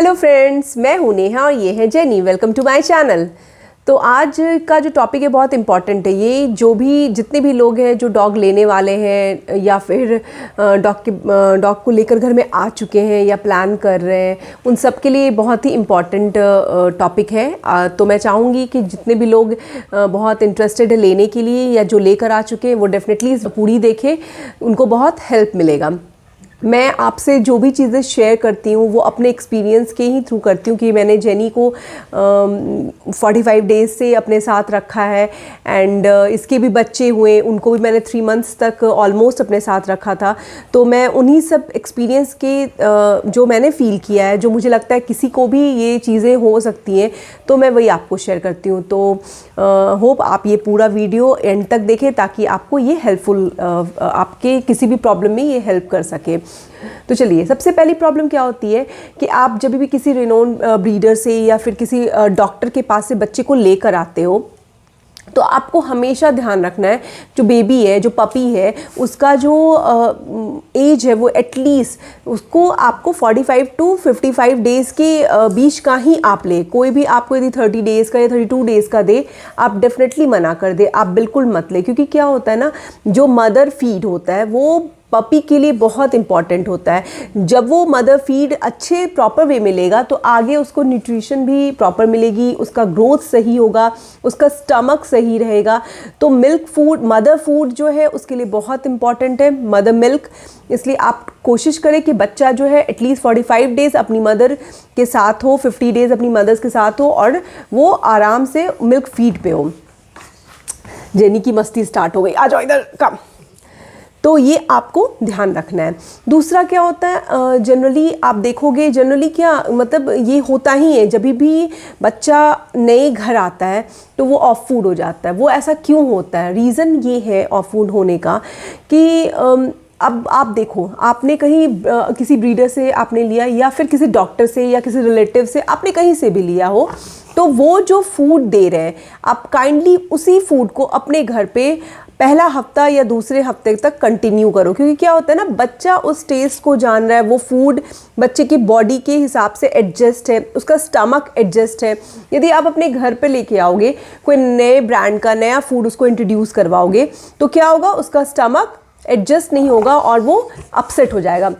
Hello friends, मैं हूं नेहा और ये है Jenny. Welcome to my channel. तो आज का जो टॉपिक है बहुत इंपॉर्टेंट है। ये जो भी जितने भी लोग हैं जो डॉग लेने वाले हैं या फिर डॉग को लेकर घर में आ चुके हैं या प्लान कर रहे हैं, उन सब के लिए बहुत ही इम्पॉर्टेंट टॉपिक है। तो मैं चाहूँगी कि जितने भी लोग बहुत इंटरेस्टेड है लेने के लिए या जो लेकर आ चुके हैं वो डेफिनेटली पूरी देखें, उनको बहुत हेल्प मिलेगा। मैं आपसे जो भी चीज़ें शेयर करती हूँ वो अपने एक्सपीरियंस के ही थ्रू करती हूँ कि मैंने जेनी को 45 डेज़ से अपने साथ रखा है एंड इसके भी बच्चे हुए, उनको भी मैंने 3 मंथ्स तक ऑलमोस्ट अपने साथ रखा था। तो मैं उन्हीं सब एक्सपीरियंस के जो मैंने फ़ील किया है, जो मुझे लगता है किसी को भी ये चीज़ें हो सकती हैं, तो मैं वही आपको शेयर करती हूँ। तो होप आप ये पूरा वीडियो एंड तक देखें ताकि आपको ये हेल्पफुल आपके किसी भी प्रॉब्लम में ये हेल्प कर सके। तो चलिए, सबसे पहली प्रॉब्लम क्या होती है कि आप जब भी किसी रिनोन ब्रीडर से या फिर किसी डॉक्टर के पास से बच्चे को लेकर आते हो तो आपको हमेशा ध्यान रखना है जो बेबी है, जो पपी है, उसका जो एज है वो एटलीस्ट उसको आपको 45 टू 55 डेज़ के बीच का ही आप ले। कोई भी आपको यदि 30 डेज़ का या 32 डेज़ का दे, आप डेफिनेटली मना कर दे, आप बिल्कुल मत ले। क्योंकि क्या होता है ना, जो मदर फीड होता है वो पपी के लिए बहुत इंपॉर्टेंट होता है। जब वो मदर फीड अच्छे प्रॉपर वे मिलेगा तो आगे उसको न्यूट्रिशन भी प्रॉपर मिलेगी, उसका ग्रोथ सही होगा, उसका स्टमक सही रहेगा। तो मिल्क फूड, मदर फूड जो है उसके लिए बहुत इंपॉर्टेंट है, मदर मिल्क। इसलिए आप कोशिश करें कि बच्चा जो है एटलीस्ट 45 डेज़ अपनी मदर के साथ हो, 50 डेज़ अपनी मदर्स के साथ हो और वो आराम से मिल्क फीड पे हो। जेनी की मस्ती स्टार्ट हो गई, आ जाओ इधर, कम। तो ये आपको ध्यान रखना है। दूसरा क्या होता है, जनरली आप देखोगे, जनरली क्या मतलब ये होता ही है, जब भी बच्चा नए घर आता है तो वो ऑफ फूड हो जाता है। वो ऐसा क्यों होता है? रीज़न ये है ऑफ फूड होने का कि अब आप देखो, आपने कहीं किसी ब्रीडर से आपने लिया या फिर किसी डॉक्टर से या किसी रिलेटिव से, आपने कहीं से भी लिया हो, तो वो जो फूड दे रहे हैं आप काइंडली उसी फूड को अपने घर पे पहला हफ्ता या दूसरे हफ्ते तक कंटिन्यू करो। क्योंकि क्या होता है ना, बच्चा उस टेस्ट को जान रहा है, वो फूड बच्चे की बॉडी के हिसाब से एडजस्ट है, उसका स्टमक एडजस्ट है। यदि आप अपने घर पे लेके आओगे, कोई नए ब्रांड का नया फूड उसको इंट्रोड्यूस करवाओगे, तो क्या होगा, उसका स्टमक एडजस्ट नहीं होगा और वो अपसेट हो जाएगा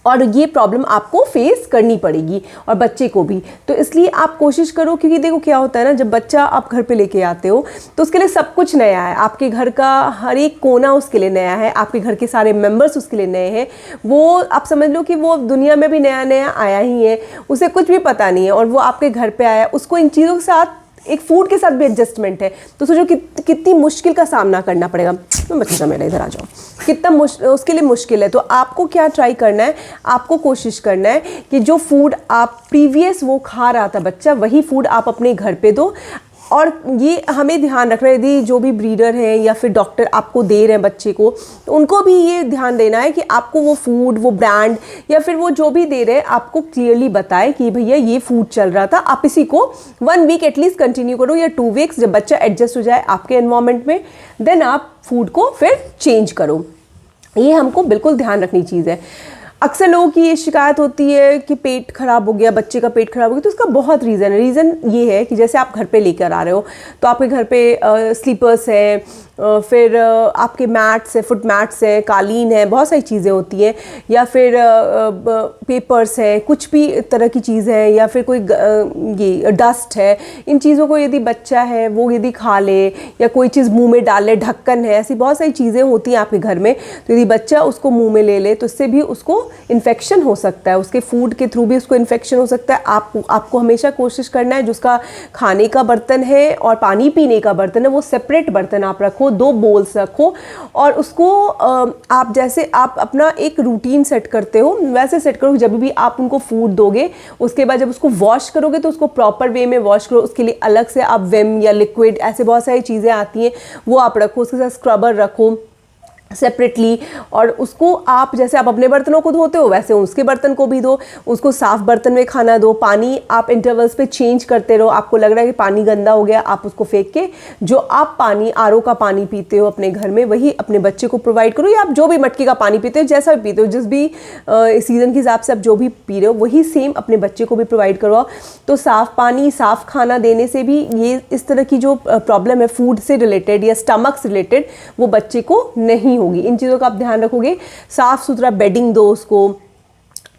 और ये प्रॉब्लम आपको फेस करनी पड़ेगी और बच्चे को भी। तो इसलिए आप कोशिश करो, क्योंकि देखो क्या होता है ना, जब बच्चा आप घर पे लेके आते हो तो उसके लिए सब कुछ नया है, आपके घर का हर एक कोना उसके लिए नया है, आपके घर के सारे मेंबर्स उसके लिए नए हैं। वो आप समझ लो कि वो दुनिया में भी नया नया आया ही है, उसे कुछ भी पता नहीं है और वो आपके घर पे आया, उसको इन चीज़ों के साथ, एक फूड के साथ भी एडजस्टमेंट है। तो सोचो कितनी मुश्किल का सामना करना पड़ेगा। बच्चा मेरा इधर आ जाओ, कितना उसके लिए मुश्किल है। तो आपको क्या ट्राई करना है, आपको कोशिश करना है कि जो फूड आप प्रीवियस वो खा रहा था बच्चा, वही फूड आप अपने घर पे दो। और ये हमें ध्यान रखना है, यदि जो भी ब्रीडर हैं या फिर डॉक्टर आपको दे रहे हैं बच्चे को, तो उनको भी ये ध्यान देना है कि आपको वो फूड, वो ब्रांड या फिर वो जो भी दे रहे हैं, आपको क्लियरली बताए कि भैया ये फूड चल रहा था, आप इसी को 1 वीक एटलीस्ट कंटिन्यू करो या 2 वीक्स। जब बच्चा एडजस्ट हो जाए आपके एनवायरनमेंट में, देन आप फूड को फिर चेंज करो। ये हमको बिल्कुल ध्यान रखनी चीज़ है। अक्सर लोगों की ये शिकायत होती है कि पेट खराब हो गया, बच्चे का पेट खराब हो गया, तो उसका बहुत रीज़न है। रीज़न ये है कि जैसे आप घर पे लेकर आ रहे हो तो आपके घर पे स्लीपर्स है, फिर आपके मैट्स है, फुट मैट्स है, कालीन है, बहुत सारी चीज़ें होती हैं, या फिर पेपर्स है, कुछ भी तरह की चीज़ है, या फिर कोई ये डस्ट है। इन चीज़ों को यदि बच्चा है वो यदि खा ले या कोई चीज़ मुंह में डाल ले, ढक्कन है, ऐसी बहुत सारी चीज़ें होती हैं आपके घर में, तो यदि बच्चा उसको मुंह में ले ले तो इससे भी उसको इन्फेक्शन हो सकता है, उसके फूड के थ्रू भी उसको इन्फेक्शन हो सकता है। आपको हमेशा कोशिश करना है, जो उसका खाने का बर्तन है और पानी पीने का बर्तन है, वो सेपरेट बर्तन आप रखो, 2 बोल्स रखो और उसको आप जैसे आप अपना एक रूटीन सेट करते हो वैसे सेट करो। जब भी आप उनको फूड दोगे, उसके बाद जब उसको वॉश करोगे तो उसको प्रॉपर वे में वॉश करो। उसके लिए अलग से आप विम या लिक्विड, ऐसे बहुत सारी चीज़ें आती हैं, वो आप रखो, उसके साथ स्क्रबर रखो। सेपरेटली, और उसको आप जैसे आप अपने बर्तनों को धोते हो वैसे उसके बर्तन को भी धो, उसको साफ़ बर्तन में खाना दो। पानी आप इंटरवल्स पे चेंज करते रहो। आपको लग रहा है कि पानी गंदा हो गया, आप उसको फेंक के जो आप पानी आरओ का पानी पीते हो अपने घर में वही अपने बच्चे को प्रोवाइड करो, या आप जो भी मटके का पानी पीते हो, जैसा भी पीते हो, जिस भी सीज़न के हिसाब से आप जो भी पी रहे हो वही सेम अपने बच्चे को भी प्रोवाइड करवाओ। तो साफ़ पानी साफ़ खाना देने से भी ये इस तरह की जो प्रॉब्लम है फूड से रिलेटेड या स्टमक से रिलेटेड वो बच्चे को नहीं होगी। इन चीज़ों का आप ध्यान रखोगे। साफ़ सुथरा बेडिंग दो उसको,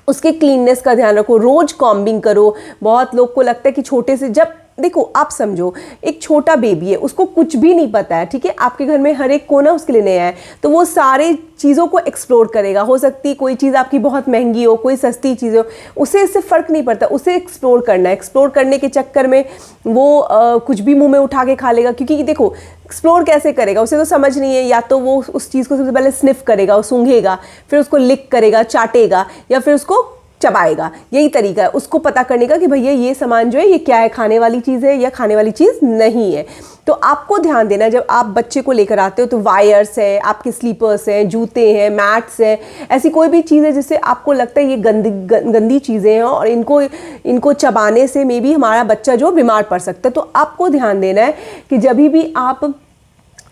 उसके क्लीननेस का ध्यान रखो, रोज़ कॉम्बिंग करो। बहुत लोग को लगता है कि छोटे से, जब देखो आप समझो एक छोटा बेबी है उसको कुछ भी नहीं पता है, ठीक है, आपके घर में हर एक कोना उसके लिए नया है, तो वो सारे चीज़ों को एक्सप्लोर करेगा। हो सकती है कोई चीज़ आपकी बहुत महंगी हो, कोई सस्ती चीज़ हो, उसे इससे फ़र्क नहीं पड़ता, उसे एक्सप्लोर करना है। एक्सप्लोर करने के चक्कर में वो कुछ भी मुंह में उठा के खा लेगा, क्योंकि देखो एक्सप्लोर कैसे करेगा, उसे तो समझ नहीं है। या तो वो उस चीज़ को सबसे पहले स्निफ करेगा, वो सूंघेगा, फिर उसको लिक करेगा, चाटेगा, या फिर उसको चबाएगा। यही तरीका है उसको पता करने का कि भैया ये सामान जो है ये क्या है, खाने वाली चीज़ है या खाने वाली चीज़ नहीं है। तो आपको ध्यान देना, जब आप बच्चे को लेकर आते हो तो वायर्स है, आपके स्लीपर्स हैं, जूते हैं, मैट्स हैं, ऐसी कोई भी चीज़ है जिससे आपको लगता है ये गंदी चीज़ें हैं और इनको चबाने से मे बी हमारा बच्चा जो बीमार पड़ सकता है। तो आपको ध्यान देना है कि जब भी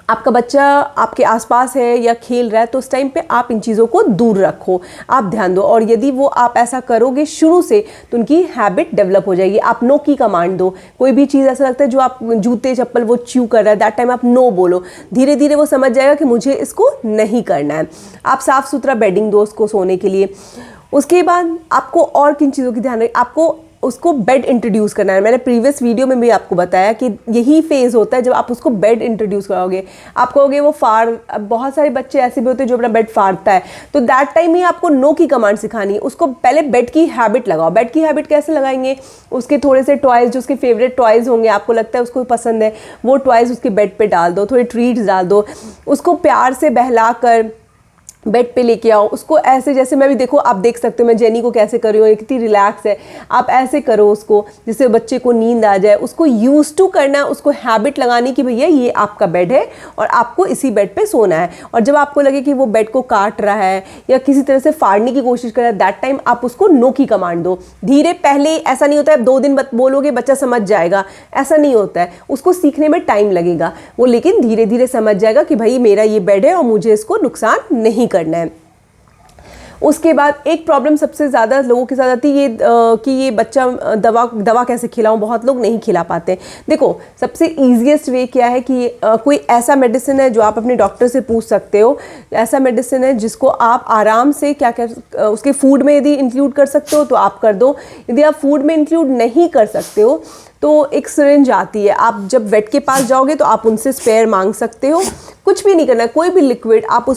आपका बच्चा आपके आसपास है या खेल रहा है तो उस टाइम पे आप इन चीज़ों को दूर रखो, आप ध्यान दो। और यदि वो आप ऐसा करोगे शुरू से तो उनकी हैबिट डेवलप हो जाएगी। आप नो की कमांड दो। कोई भी चीज़ ऐसा लगता है जो आप जूते चप्पल वो च्यू कर रहा है, दैट टाइम आप नो बोलो। धीरे धीरे वो समझ जाएगा कि मुझे इसको नहीं करना है। आप साफ़ सुथरा बेडिंग दो उसको सोने के लिए। उसके बाद आपको और किन चीज़ों की ध्यान रखें, आपको उसको बेड इंट्रोड्यूस करना है। मैंने प्रीवियस वीडियो में भी आपको बताया कि यही फेज़ होता है जब आप उसको बेड इंट्रोड्यूस कराओगे। आप कहोगे वो बहुत सारे बच्चे ऐसे भी होते हैं जो अपना बेड फाड़ता है, तो दैट टाइम ही आपको नो की कमांड सिखानी है। उसको पहले बेड की हैबिट लगाओ। बेड की हैबिट कैसे लगाएंगे, उसके थोड़े से टॉयज़ जो उसके फेवरेट टॉयज़ होंगे, आपको लगता है उसको पसंद है, वो टॉयज़ उसके बेड पर डाल दो, थोड़े ट्रीट्स डाल दो, उसको प्यार से बहला कर बेड पे लेके आओ उसको। ऐसे जैसे मैं भी, देखो आप देख सकते हो मैं जेनी को कैसे कर रही हूँ, कितनी रिलैक्स है। आप ऐसे करो उसको जिससे बच्चे को नींद आ जाए। उसको यूज टू करना है, उसको हैबिट लगानी कि भैया ये आपका बेड है और आपको इसी बेड पे सोना है। और जब आपको लगे कि वो बेड को काट रहा है या किसी तरह से फाड़ने की कोशिश कर रहा है, दैट टाइम आप उसको नो की कमांड दो। धीरे, पहले ऐसा नहीं होता है 2 दिन बोलोगे बच्चा समझ जाएगा, ऐसा नहीं होता है। उसको सीखने में टाइम लगेगा वो, लेकिन धीरे धीरे समझ जाएगा कि भाई मेरा ये बेड है और मुझे इसको नुकसान नहीं करना है। उसके बाद एक प्रॉब्लम सबसे ज़्यादा लोगों के साथ आती है कि ये बच्चा दवा कैसे खिलाऊं। बहुत लोग नहीं खिला पाते। देखो सबसे ईजीएस्ट वे क्या है कि कोई ऐसा मेडिसिन है जो आप अपने डॉक्टर से पूछ सकते हो। ऐसा मेडिसिन है जिसको आप आराम से उसके फूड में यदि इंक्लूड कर सकते हो तो आप कर दो। यदि आप फूड में इंक्लूड नहीं कर सकते हो तो एक सिरिंज आती है, आप जब वेट के पास जाओगे तो आप उनसे स्पेयर मांग सकते हो। कुछ भी नहीं करना, कोई भी लिक्विड आप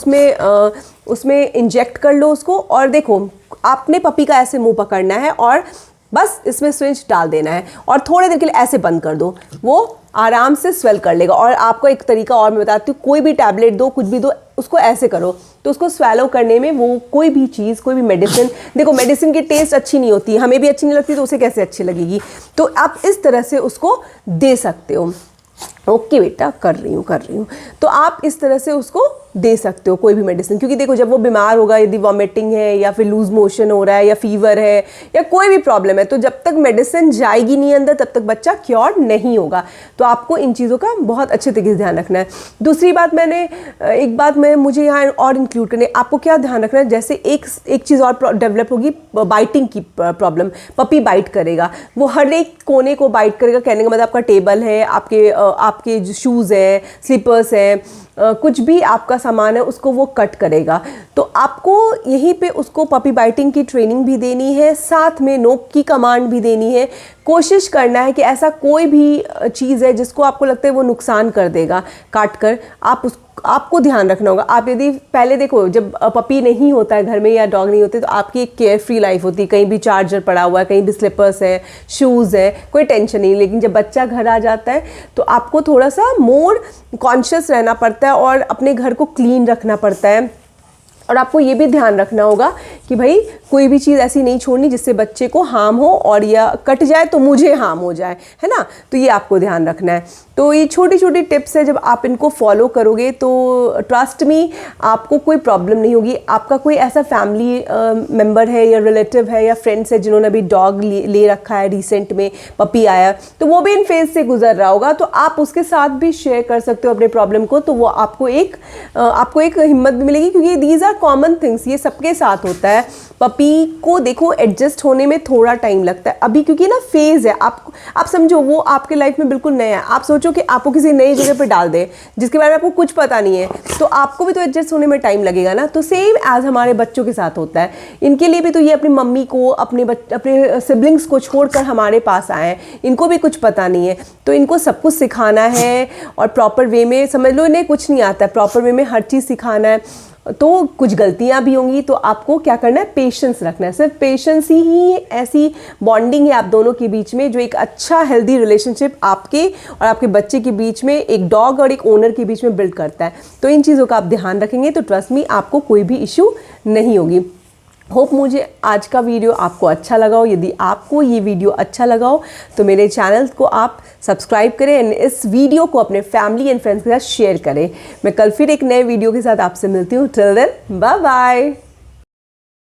उसमें इंजेक्ट कर लो उसको। और देखो आपने पपी का ऐसे मुंह पकड़ना है और बस इसमें सिरिंज डाल देना है और थोड़े देर के लिए ऐसे बंद कर दो, वो आराम से स्वेल कर लेगा। और आपको एक तरीका और मैं बताती हूँ, कोई भी टैबलेट दो, कुछ भी दो, उसको ऐसे करो तो उसको स्वेलो करने में वो कोई भी चीज़, कोई भी मेडिसिन, देखो मेडिसिन की टेस्ट अच्छी नहीं होती, हमें भी अच्छी नहीं लगती तो उसे कैसे अच्छी लगेगी। तो आप इस तरह से उसको दे सकते हो। ओके बेटा, कर रही हूँ। तो आप इस तरह से उसको दे सकते हो कोई भी मेडिसिन, क्योंकि देखो जब वो बीमार होगा, यदि वॉमिटिंग है या फिर लूज मोशन हो रहा है या फीवर है या कोई भी प्रॉब्लम है, तो जब तक मेडिसिन जाएगी नहीं अंदर तब तक बच्चा क्योर नहीं होगा। तो आपको इन चीज़ों का बहुत अच्छे तरीके से ध्यान रखना है। दूसरी बात मुझे यहाँ और इंक्लूड करने, आपको क्या ध्यान रखना है, जैसे एक चीज़ और डेवलप होगी, बाइटिंग की प्रॉब्लम। पपी बाइट करेगा, वो हर एक कोने को बाइट करेगा। कहने का मतलब आपका टेबल है, आपके जो शूज़ हैं, स्लीपर्स हैं, कुछ भी आपका सामान है उसको वो कट करेगा। तो आपको यहीं पे उसको पपी बाइटिंग की ट्रेनिंग भी देनी है, साथ में नोक की कमांड भी देनी है। कोशिश करना है कि ऐसा कोई भी चीज़ है जिसको आपको लगता है वो नुकसान कर देगा काट कर, आपको ध्यान रखना होगा। आप यदि पहले देखो जब पपी नहीं होता है घर में या डॉग नहीं होते तो आपकी एक केयर फ्री लाइफ होती है, कहीं भी चार्जर पड़ा हुआ है, कहीं भी स्लिपर्स है, शूज़ है, कोई टेंशन नहीं। लेकिन जब बच्चा घर आ जाता है तो आपको थोड़ा सा मोर कॉन्शियस रहना पड़ता है और अपने घर को क्लीन रखना पड़ता है। और आपको ये भी ध्यान रखना होगा कि भाई कोई भी चीज़ ऐसी नहीं छोड़नी जिससे बच्चे को हार्म हो, और या कट जाए तो मुझे हार्म हो जाए, है ना। तो ये आपको ध्यान रखना है। तो ये छोटी छोटी टिप्स है, जब आप इनको फॉलो करोगे तो ट्रस्ट मी आपको कोई प्रॉब्लम नहीं होगी। आपका कोई ऐसा फैमिली मेम्बर है या रिलेटिव है या फ्रेंड्स है जिन्होंने अभी डॉग ले रखा है, रिसेंट में पपी आया, तो वो भी इन फेज से गुजर रहा होगा, तो आप उसके साथ भी शेयर कर सकते हो अपने प्रॉब्लम को। तो वो आपको एक हिम्मत भी मिलेगी, क्योंकि दीज आर कॉमन थिंग्स, ये सबके साथ होता है। पपी को देखो एडजस्ट होने में थोड़ा टाइम लगता है अभी, क्योंकि ना फेज़ है। आप समझो वो आपके लाइफ में बिल्कुल नया है। आप सोचो कि आपको किसी नई जगह पे डाल दे जिसके बारे में आपको कुछ पता नहीं है, तो आपको भी तो एडजस्ट होने में टाइम लगेगा ना। तो सेम एज हमारे बच्चों के साथ होता है, इनके लिए भी तो ये अपनी मम्मी को, अपने सिबलिंग्स को छोड़कर हमारे पास आए हैं, इनको भी कुछ पता नहीं है, तो इनको सब कुछ सिखाना है। और प्रॉपर वे में, समझ लो इन्हें कुछ नहीं आता है, प्रॉपर वे में हर चीज़ सिखाना है। तो कुछ गलतियां भी होंगी, तो आपको क्या करना है, पेशेंस रखना है। सिर्फ पेशेंस ही ऐसी बॉन्डिंग है आप दोनों के बीच में, जो एक अच्छा हेल्दी रिलेशनशिप आपके और आपके बच्चे के बीच में, एक डॉग और एक ओनर के बीच में बिल्ड करता है। तो इन चीज़ों का आप ध्यान रखेंगे तो ट्रस्ट मी आपको कोई भी इशू नहीं होगी। होप मुझे आज का वीडियो आपको अच्छा लगा हो। यदि आपको ये वीडियो अच्छा लगा हो तो मेरे चैनल को आप सब्सक्राइब करें एंड इस वीडियो को अपने फैमिली एंड फ्रेंड्स के साथ शेयर करें। मैं कल फिर एक नए वीडियो के साथ आपसे मिलती हूँ। Till then bye bye.